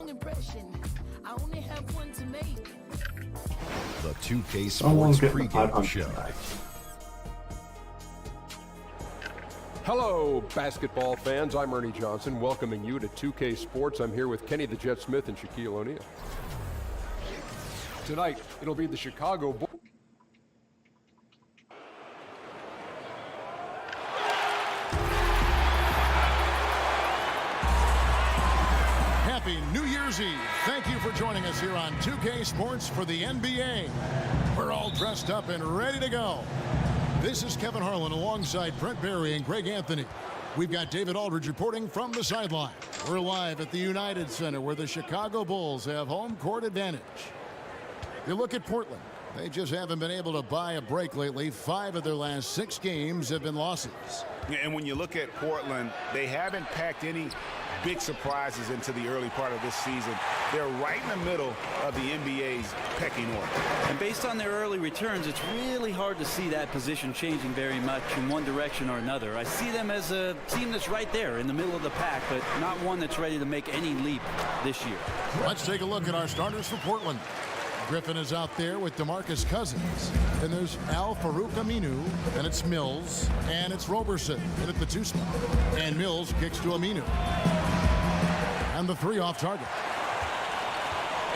wrong impression. I only have one to make. The 2K Someone's Sports getting pregame 500 show. tonight. Hello, basketball fans. I'm Ernie Johnson, welcoming you to 2K Sports. I'm here with Kenny the Jet Smith and Shaquille O'Neal. Tonight, it'll be the Chicago Bulls. Happy New Year's Eve. Thank you for joining us here on 2K Sports for the NBA. We're all dressed up and ready to go. This is Kevin Harlan alongside Brent Barry and Greg Anthony. We've got David Aldridge reporting from the sideline. We're live at the United Center where the Chicago Bulls have home court advantage. You look at Portland. They just haven't been able to buy a break lately. 5 of their last 6 games have been losses. And when you look at Portland, they haven't packed any big surprises into the early part of this season. They're right in the middle of the NBA's pecking order. And based on their early returns, it's really hard to see that position changing very much in one direction or another. I see them as a team that's right there in the middle of the pack, but not one that's ready to make any leap this year. Let's take a look at our starters for Portland. Griffin is out there with DeMarcus Cousins. And there's Al-Farouq Aminu. And it's Mills. And it's Roberson in at the 2 spot. And Mills kicks to Aminu. And the 3 off target.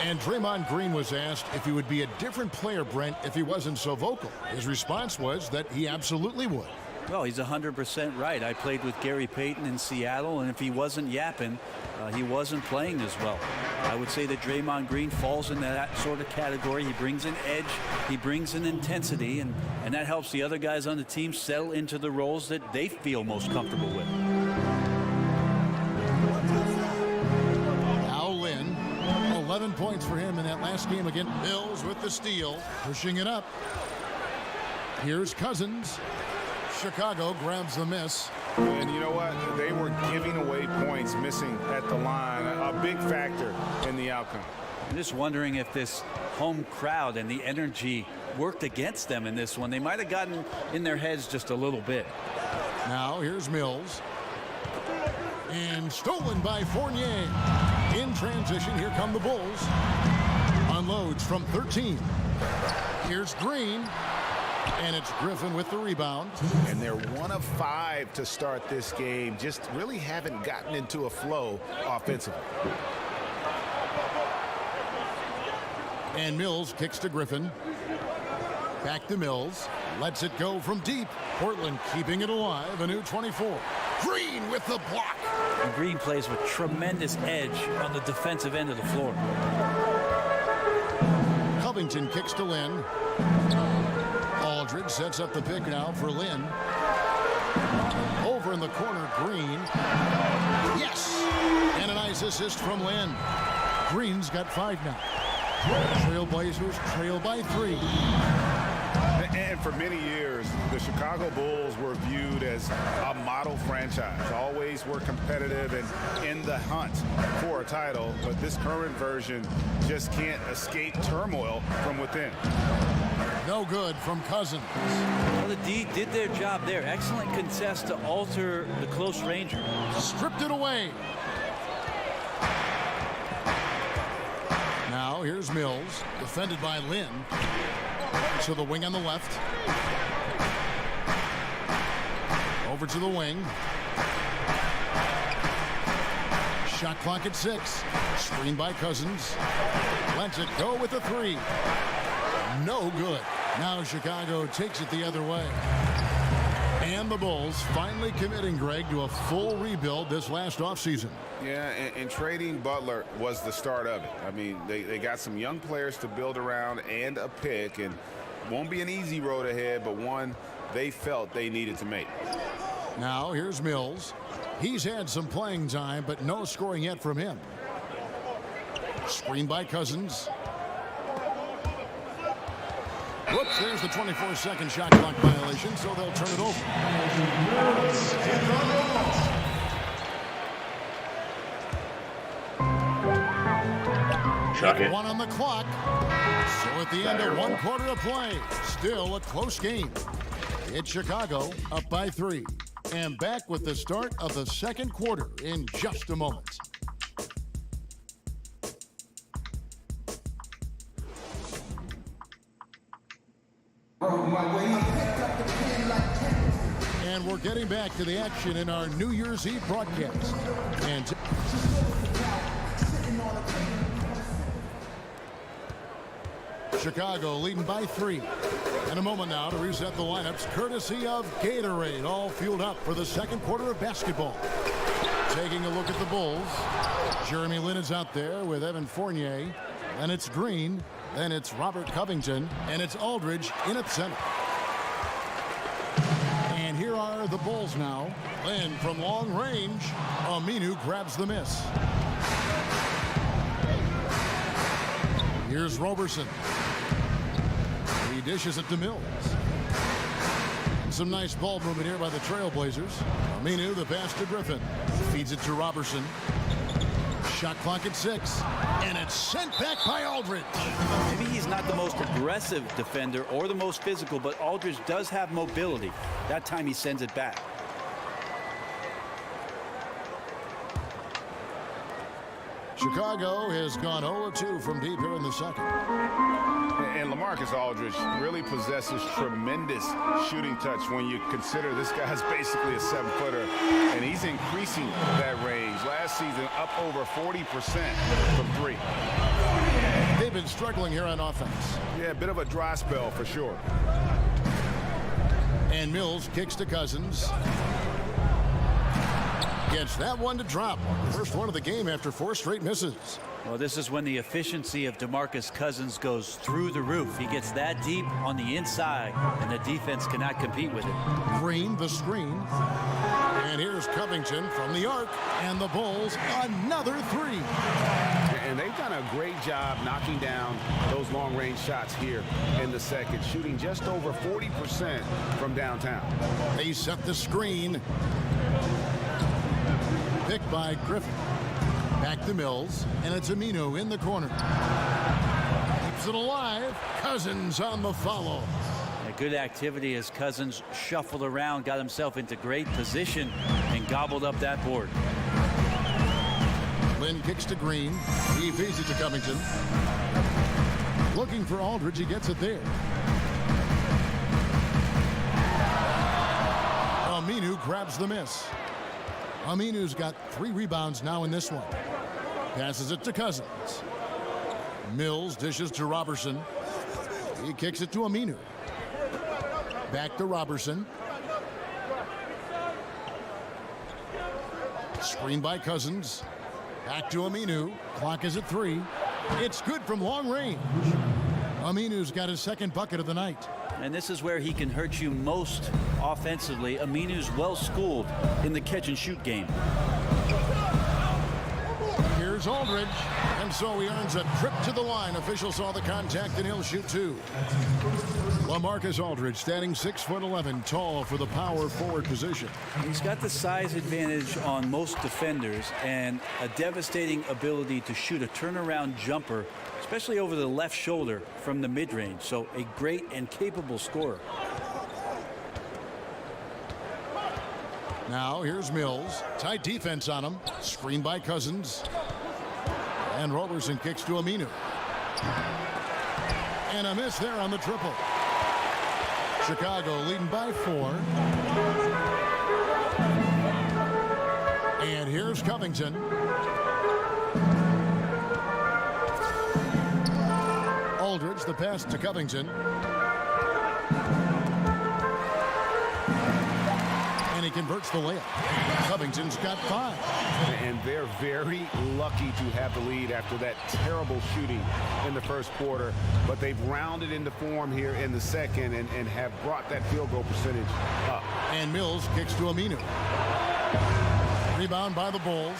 And Draymond Green was asked if he would be a different player, Brent, if he wasn't so vocal. His response was that he absolutely would. Well, he's 100% right. I played with Gary Payton in Seattle, and if he wasn't yapping, he wasn't playing as well. I would say that Draymond Green falls into that sort of category. He brings an edge, he brings an intensity, and that helps the other guys on the team settle into the roles that they feel most comfortable with. Now Lynn, 11 points for him in that last game against Mills with the steal, pushing it up. Here's Cousins. Chicago grabs the miss. And you know what? They were giving away points, missing at the line. A big factor in the outcome. I'm just wondering if this home crowd and the energy worked against them in this one. They might have gotten in their heads just a little bit. Now here's Mills. And stolen by Fournier. In transition, here come the Bulls. Unloads from 13. Here's Green. And it's Griffin with the rebound. And they're 1 of 5 to start this game. Just really haven't gotten into a flow offensively. And Mills kicks to Griffin. Back to Mills. Lets it go from deep. Portland keeping it alive. A new 24. Green with the block. And Green plays with tremendous edge on the defensive end of the floor. Covington kicks to Lynn. Aldridge sets up the pick now for Lynn. Over in the corner, Green. Yes! And a nice assist from Lynn. Green's got 5 now. Trailblazers trail by 3. And for many years, the Chicago Bulls were viewed as a model franchise. Always were competitive and in the hunt for a title. But this current version just can't escape turmoil from within. No good from Cousins. Well, the D did their job there. Excellent contest to alter the close ranger. Stripped it away. Now here's Mills, defended by Lynn. To the wing on the left. Over to the wing. Shot clock at 6. Screen by Cousins. Lets it go with a 3. No good. Now Chicago takes it the other way. And the Bulls finally committing, Greg, to a full rebuild this last offseason. Yeah, and trading Butler was the start of it. I mean, they got some young players to build around and a pick, and won't be an easy road ahead, but one they felt they needed to make. Now here's Mills. He's had some playing time, but no scoring yet from him. Screen by Cousins. Whoops, there's the 24-second shot clock violation, so they'll turn it over. Chuck it. 1 on the clock. So at the end of 1 quarter of play, still a close game. It's Chicago up by 3. And back with the start of the second quarter in just a moment. And we're getting back to the action in our New Year's Eve broadcast. And Chicago leading by 3. In a moment now to reset the lineups courtesy of Gatorade, all fueled up for the second quarter of basketball. Taking a look at the Bulls. Jeremy Lin is out there with Evan Fournier. Then it's Green. Then it's Robert Covington. And it's Aldridge in at center. And here are the Bulls now. Lin from long range. Aminu grabs the miss. Here's Roberson. He dishes it to Mills. Some nice ball movement here by the Trailblazers. Aminu, the pass to Griffin. Feeds it to Roberson. Shot clock at 6. And it's sent back by Aldridge. Maybe he's not the most aggressive defender or the most physical, but Aldridge does have mobility. That time he sends it back. Chicago has gone 0-2 from deep here in the second. And LaMarcus Aldridge really possesses tremendous shooting touch when you consider this guy's basically a 7-footer, and he's increasing that range. Last season, up over 40% from 3. They've been struggling here on offense. Yeah, a bit of a dry spell for sure. And Mills kicks to Cousins. Gets that one to drop. First one of the game after 4 straight misses. Well, this is when the efficiency of DeMarcus Cousins goes through the roof. He gets that deep on the inside, and the defense cannot compete with it. Green, the screen. And here's Covington from the arc. And the Bulls, another 3. And they've done a great job knocking down those long-range shots here in the second, shooting just over 40% from downtown. They set the screen. Picked by Griffin. Back to Mills, and it's Aminu in the corner. Keeps it alive. Cousins on the follow. A good activity as Cousins shuffled around, got himself into great position, and gobbled up that board. Lin kicks to Green. He feeds it to Covington. Looking for Aldridge. He gets it there. Aminu grabs the miss. Aminu's got 3 rebounds now in this one. Passes it to Cousins. Mills dishes to Roberson. He kicks it to Aminu. Back to Roberson. Screen by Cousins. Back to Aminu. Clock is at 3. It's good from long range. Aminu's got his second bucket of the night. And this is where he can hurt you most offensively. Aminu's well schooled in the catch and shoot game. Here's Aldridge, and so he earns a trip to the line. Officials saw the contact, and he'll shoot 2. LaMarcus Aldridge, standing 6'11", tall for the power forward position. He's got the size advantage on most defenders and a devastating ability to shoot a turnaround jumper, especially over the left shoulder from the mid-range. So a great and capable scorer. Now here's Mills. Tight defense on him. Screened by Cousins. And Roberson kicks to Aminu. And a miss there on the triple. Chicago leading by 4. And here's Covington. Aldridge, the pass to Covington. And he converts the layup. Covington's got 5. And they're very lucky to have the lead after that terrible shooting in the first quarter. But they've rounded into form here in the second and have brought that field goal percentage up. And Mills kicks to Aminu. Rebound by the Bulls.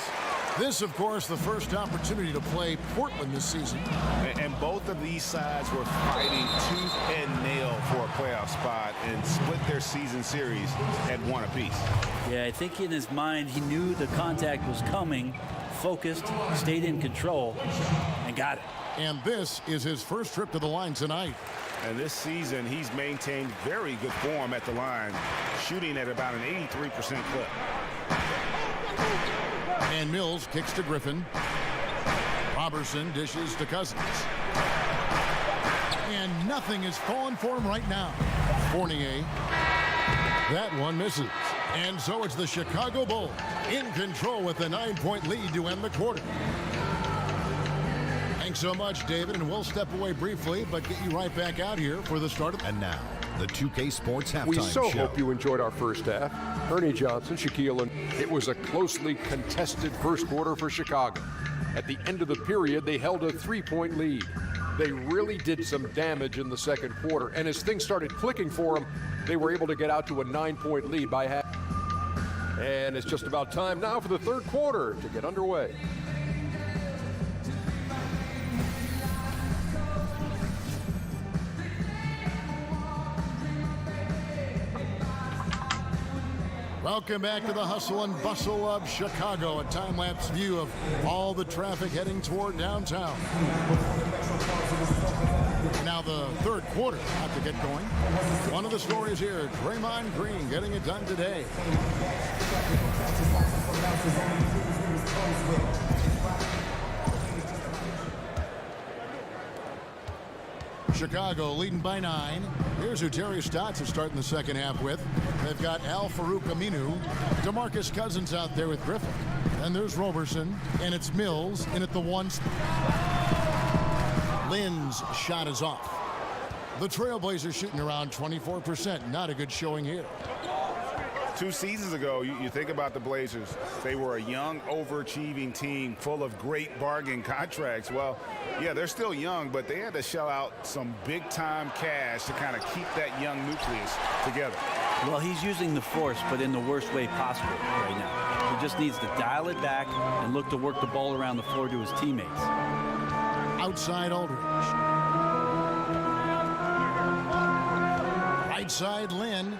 This, of course, the first opportunity to play Portland this season. And both of these sides were fighting tooth and nail for a playoff spot and split their season series at 1 apiece. Yeah, I think in his mind he knew the contact was coming, focused, stayed in control, and got it. And this is his first trip to the line tonight. And this season, he's maintained very good form at the line, shooting at about an 83% clip. And Mills kicks to Griffin. Roberson dishes to Cousins. And nothing is falling for him right now. Fournier. That one misses. And so it's the Chicago Bulls in control with a 9-point lead to end the quarter. Thanks so much, David, and we'll step away briefly, but get you right back out here for the start of... And now, the 2K Sports Halftime We so Show. hope you enjoyed our first half. Ernie Johnson, Shaquille, and it was a closely contested first quarter for Chicago. At the end of the period, they held a 3-point lead. They really did some damage in the second quarter, and as things started clicking for them, they were able to get out to a 9-point lead by half. And it's just about time now for the third quarter to get underway. Welcome back to the hustle and bustle of Chicago, a time-lapse view of all the traffic heading toward downtown. Now the third quarter about to get going. One of the stories here, Draymond Green getting it done today. Chicago leading by 9. Here's who Terry Stotts is starting the second half with. They've got Al-Farouq Aminu, DeMarcus Cousins out there with Griffin. And there's Roberson, and it's Mills in at the 1. Lynn's shot is off. The Trailblazers shooting around 24%. Not a good showing here. 2 seasons ago, you think about the Blazers. They were a young, overachieving team full of great bargain contracts. Well, yeah, they're still young, but they had to shell out some big-time cash to kind of keep that young nucleus together. Well, he's using the force, but in the worst way possible right now. He just needs to dial it back and look to work the ball around the floor to his teammates. Outside Aldridge. Right side Lynn.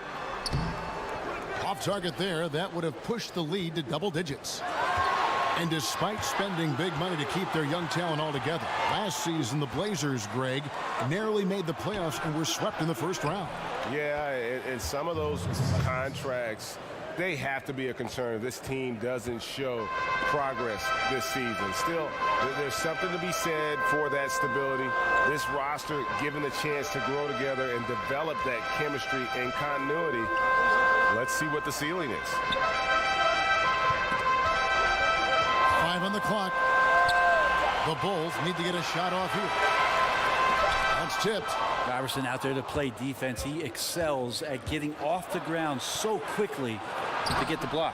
Off target there. That would have pushed the lead to double digits. And despite spending big money to keep their young talent all together, last season the Blazers, Greg, narrowly made the playoffs and were swept in the first round. Yeah, and some of those contracts, they have to be a concern. This team doesn't show progress this season. Still, there's something to be said for that stability. This roster given the chance to grow together and develop that chemistry and continuity. Let's see what the ceiling is. 5 on the clock. The Bulls need to get a shot off here. That's tipped. Iverson out there to play defense. He excels at getting off the ground so quickly to get the block.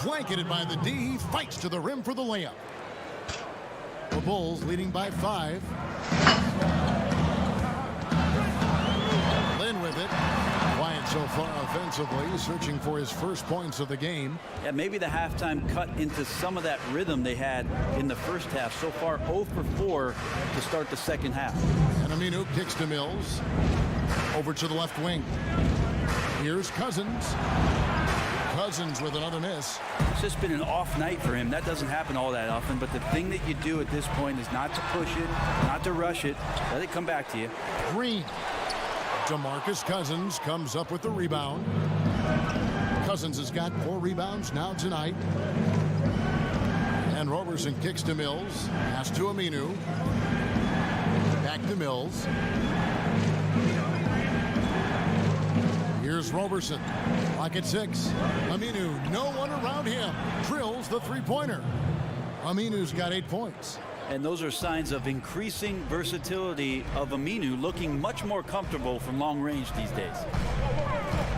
Blanketed by the D. He fights to the rim for the layup. The Bulls leading by 5. Lynn with it. Quiet so far offensively, searching for his first points of the game. Yeah, maybe the halftime cut into some of that rhythm they had in the first half. So far, 0 for 4 to start the second half. And Aminu kicks to Mills. Over to the left wing. Here's Cousins. Cousins with another miss. It's just been an off night for him. That doesn't happen all that often, but the thing that you do at this point is not to push it, not to rush it. Let it come back to you. Green. DeMarcus Cousins comes up with the rebound. Cousins has got 4 rebounds now tonight. And Roberson kicks to Mills. Pass to Aminu. Back to Mills. Here's Roberson. Clock at 6. Aminu, no one around him. Drills the three-pointer. Aminu's got 8 points. And those are signs of increasing versatility of Aminu, looking much more comfortable from long range these days.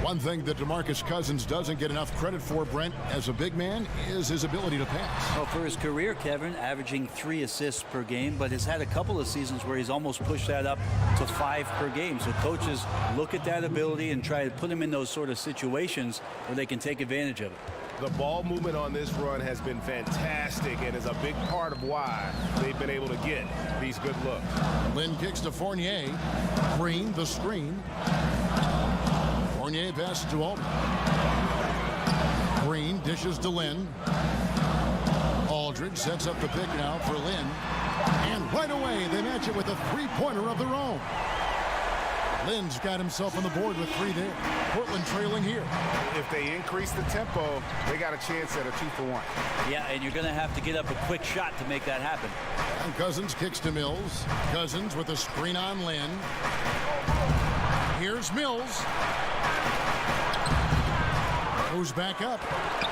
One thing that DeMarcus Cousins doesn't get enough credit for, Brent, as a big man, is his ability to pass. Well, for his career, Kevin, averaging 3 assists per game, but has had a couple of seasons where he's almost pushed that up to 5 per game. So coaches look at that ability and try to put him in those sort of situations where they can take advantage of it. The ball movement on this run has been fantastic and is a big part of why they've been able to get these good looks. Lynn kicks to Fournier. Green, the screen. Fournier passes to Aldridge. Green dishes to Lynn. Aldridge sets up the pick now for Lynn. And right away, they match it with a three-pointer of their own. Lynn's got himself on the board with 3 there. Portland trailing here. If they increase the tempo, they got a chance at a 2-for-1. Yeah, and you're going to have to get up a quick shot to make that happen. And Cousins kicks to Mills. Cousins with a screen on Lynn. Here's Mills. Goes back up,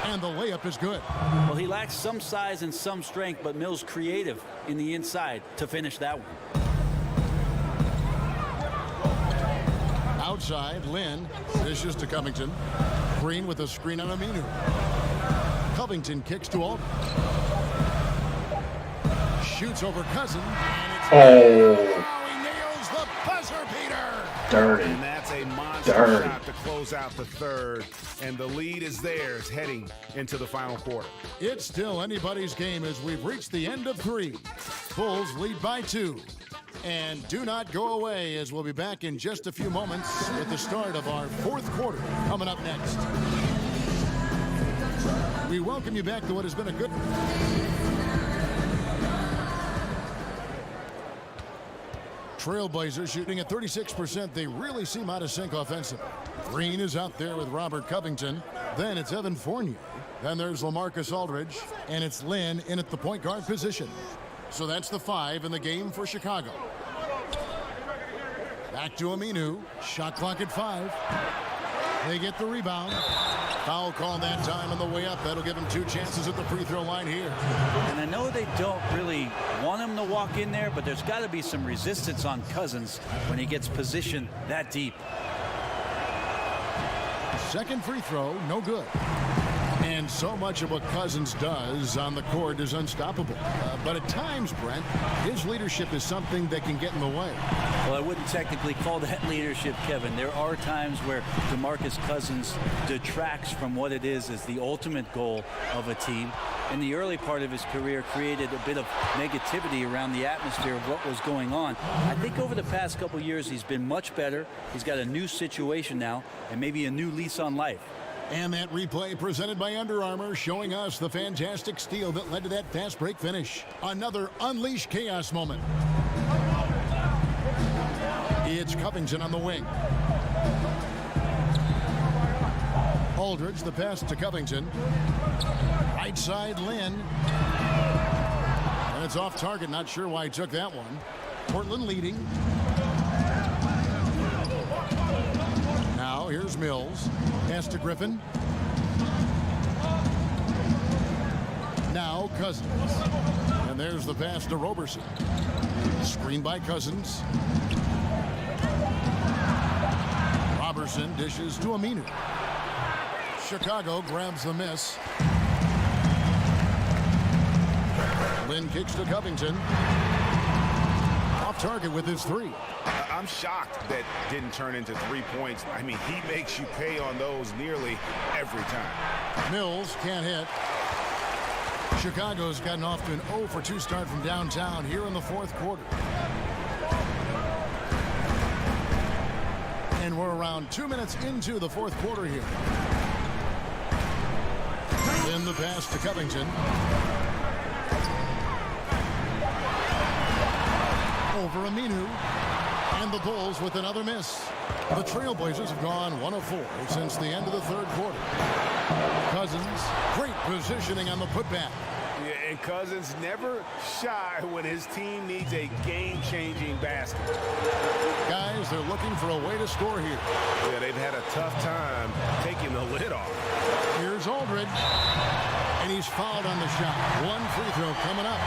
and the layup is good. Well, he lacks some size and some strength, but Mills creative in the inside to finish that one. Outside, Lynn dishes to Covington. Green with a screen on Aminu. Covington kicks to Aldridge. Shoots over Cousins. And it's he nails the buzzer beater. Dirty. And that's a monster shot to close out the third. And the lead is theirs heading into the final quarter. It's still anybody's game as we've reached the end of 3. Bulls lead by 2. And do not go away as we'll be back in just a few moments with the start of our 4th quarter coming up next. We welcome you back to what has been a good... Trailblazers shooting at 36%. They really seem out of sync offensively. Green is out there with Robert Covington. Then it's Evan Fournier. Then there's LaMarcus Aldridge. And it's Lynn in at the point guard position. So that's the 5 in the game for Chicago. Back to Aminu. Shot clock at 5. They get the rebound. Foul call that time on the way up. That'll give him 2 chances at the free throw line here. And I know they don't really want him to walk in there, but there's got to be some resistance on Cousins when he gets positioned that deep. Second free throw, no good. And so much of what Cousins does on the court is unstoppable. But at times, Brent, his leadership is something that can get in the way. Well, I wouldn't technically call that leadership, Kevin. There are times where DeMarcus Cousins detracts from what it is the ultimate goal of a team. In the early part of his career, created a bit of negativity around the atmosphere of what was going on. I think over the past couple years, he's been much better. He's got a new situation now and maybe a new lease on life. And that replay presented by Under Armour showing us the fantastic steal that led to that fast break finish. Another Unleash Chaos moment. It's Covington on the wing. Aldridge, the pass to Covington. Right side, Lynn. And it's off target. Not sure why he took that one. Portland leading. Now here's Mills. Pass to Griffin. Now Cousins. And there's the pass to Roberson. Screen by Cousins. Roberson dishes to Aminu. Chicago grabs the miss. Lynn kicks to Covington. Off target with his 3. I'm shocked that didn't turn into 3 points. I mean, he makes you pay on those nearly every time. Mills can't hit. Chicago's gotten off to an 0 for 2 start from downtown here in the 4th quarter. And we're around 2 minutes into the 4th quarter here. Then the pass to Covington. Over Aminu. And the Bulls with another miss. The Trailblazers have gone 1 of 4 since the end of the 3rd quarter. Cousins, great positioning on the putback. Yeah, and Cousins never shy when his team needs a game-changing basket. Guys, they're looking for a way to score here. Yeah, they've had a tough time taking the lid off. Here's Aldridge. And he's fouled on the shot. 1 free throw coming up.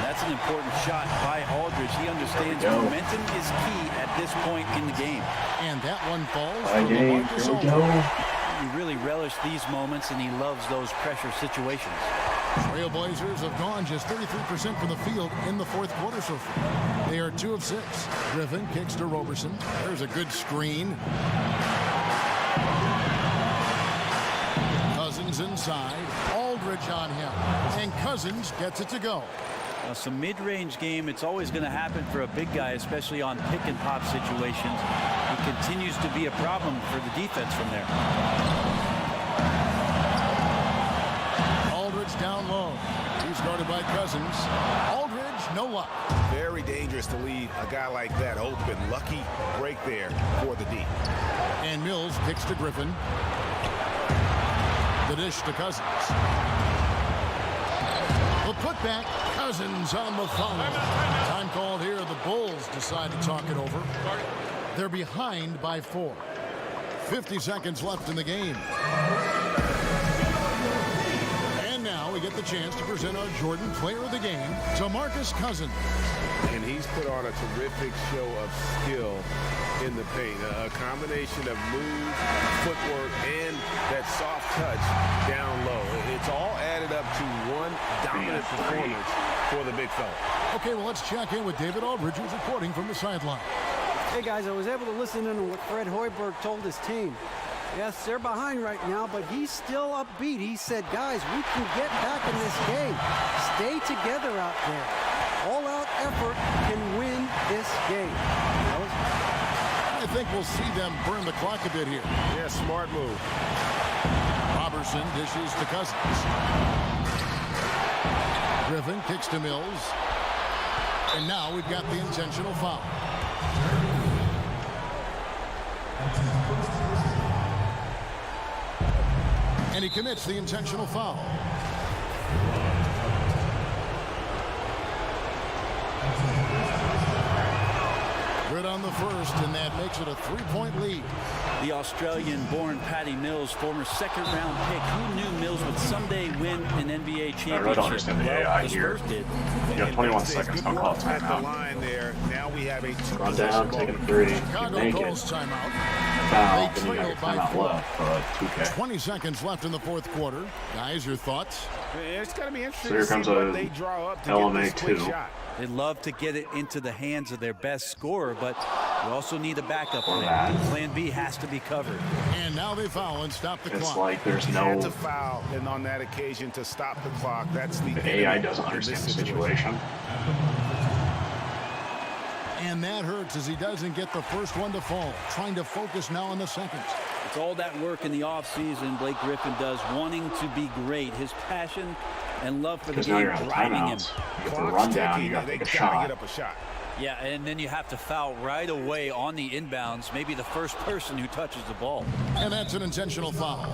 That's an important shot by Aldridge. He understands momentum is key at this point in the game. And that one falls Bye, for Dave. LaMarcus Here we Aldridge. go. He really relished these moments, and he loves those pressure situations. Trailblazers have gone just 33% from the field in the 4th quarter so far. They are 2 of 6. Griffin kicks to Roberson. There's a good screen. Cousins inside. Aldridge on him. And Cousins gets it to go. Some mid-range game, it's always going to happen for a big guy, especially on pick-and-pop situations. He continues to be a problem for the defense from there. Aldridge down low. He's guarded by Cousins. Aldridge, no luck. Very dangerous to leave a guy like that open. Lucky break there for the D. And Mills kicks to Griffin. The dish to Cousins. The putback, Cousins on the foul. Time called here. The Bulls decide to talk it over. They're behind by 4. 50 seconds left in the game. we get the chance to present our Jordan Player of the Game, DeMarcus Cousins. And he's put on a terrific show of skill in the paint. A combination of move, footwork, and that soft touch down low. It's all added up to one dominant performance for the big fella. Okay, well, let's check in with David Aldridge, who's reporting from the sideline. Hey, guys, I was able to listen in on what Fred Hoiberg told his team. Yes, they're behind right now, but he's still upbeat. He said, guys, we can get back in this game. Stay together out there. All-out effort can win this game. I think we'll see them burn the clock a bit here. Yeah, smart move. Robertson dishes to Cousins. Griffin kicks to Mills. And now we've got the intentional foul. And he commits the intentional foul. Good on the first, and that makes it a 3-point lead. The Australian-born Patty Mills, former second-round pick. Who knew Mills would someday win an NBA championship? I really don't understand the AI here. Did. You got 21 seconds. Don't call it At the timeout. line there. Now we have a Run down, take a three. You Chicago make it. calls timeout. Foul, They then you got trail your by timeout 4. left for 2K. 20 seconds left in the fourth quarter. Guys, your thoughts? It's going to be interesting So here to see comes what a they draw up to LMA get this quick 2. shot. They love to get it into the hands of their best scorer, but you also need a backup Or plan. that. Plan B has to be covered. And now they foul and stop the It's clock. like there's He no... had to foul, and on that occasion to stop the clock. That's the The AI enemy doesn't in this understand the situation. And that hurts as he doesn't get the first one to fall. Trying to focus now on the second. It's all that work in the offseason Blake Griffin does, wanting to be great. His passion and love for the Because now game you're out of driving him. timeouts. You get the Clock's rundown, ticking. you got to They take a gotta shot. get up a shot. Yeah, and then you have to foul right away on the inbounds, maybe the first person who touches the ball. And that's an intentional foul.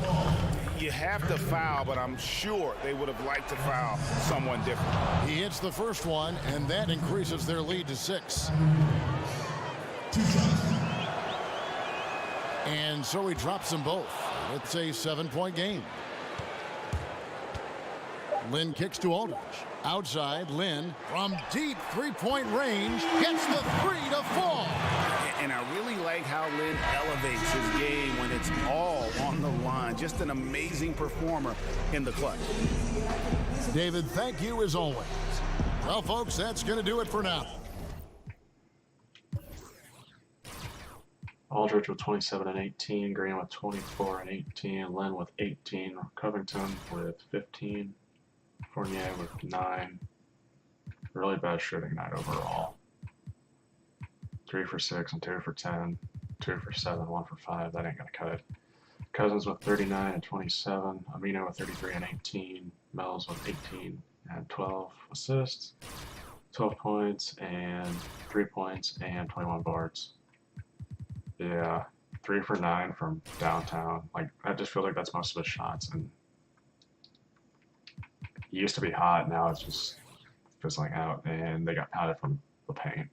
You have to foul, but I'm sure they would have liked to foul someone different. He hits the first one, and that increases their lead to 6. And so he drops them both. It's a 7-point game. Lynn kicks to Aldridge. Outside, Lynn from deep three-point range gets the 3 to fall. And I really like how Lynn elevates his game when it's all on the line. Just an amazing performer in the clutch. David, thank you as always. Well, folks, that's going to do it for now. Aldridge with 27 and 18, Green with 24 and 18, Lynn with 18, Covington with 15, Fournier with 9. Really bad shooting night overall. 3 for 6 and 2 for 10, 2 for 7, 1 for 5. That ain't gonna cut it. Cousins with 39 and 27, Amino with 33 and 18, Mills with 18 and 12 assists, 12 points and 3 points and 21 boards. Yeah, 3 for 9 from downtown. Like, I just feel like that's most of his shots. And he used to be hot, now it's just fizzling out. And they got powdered from the paint.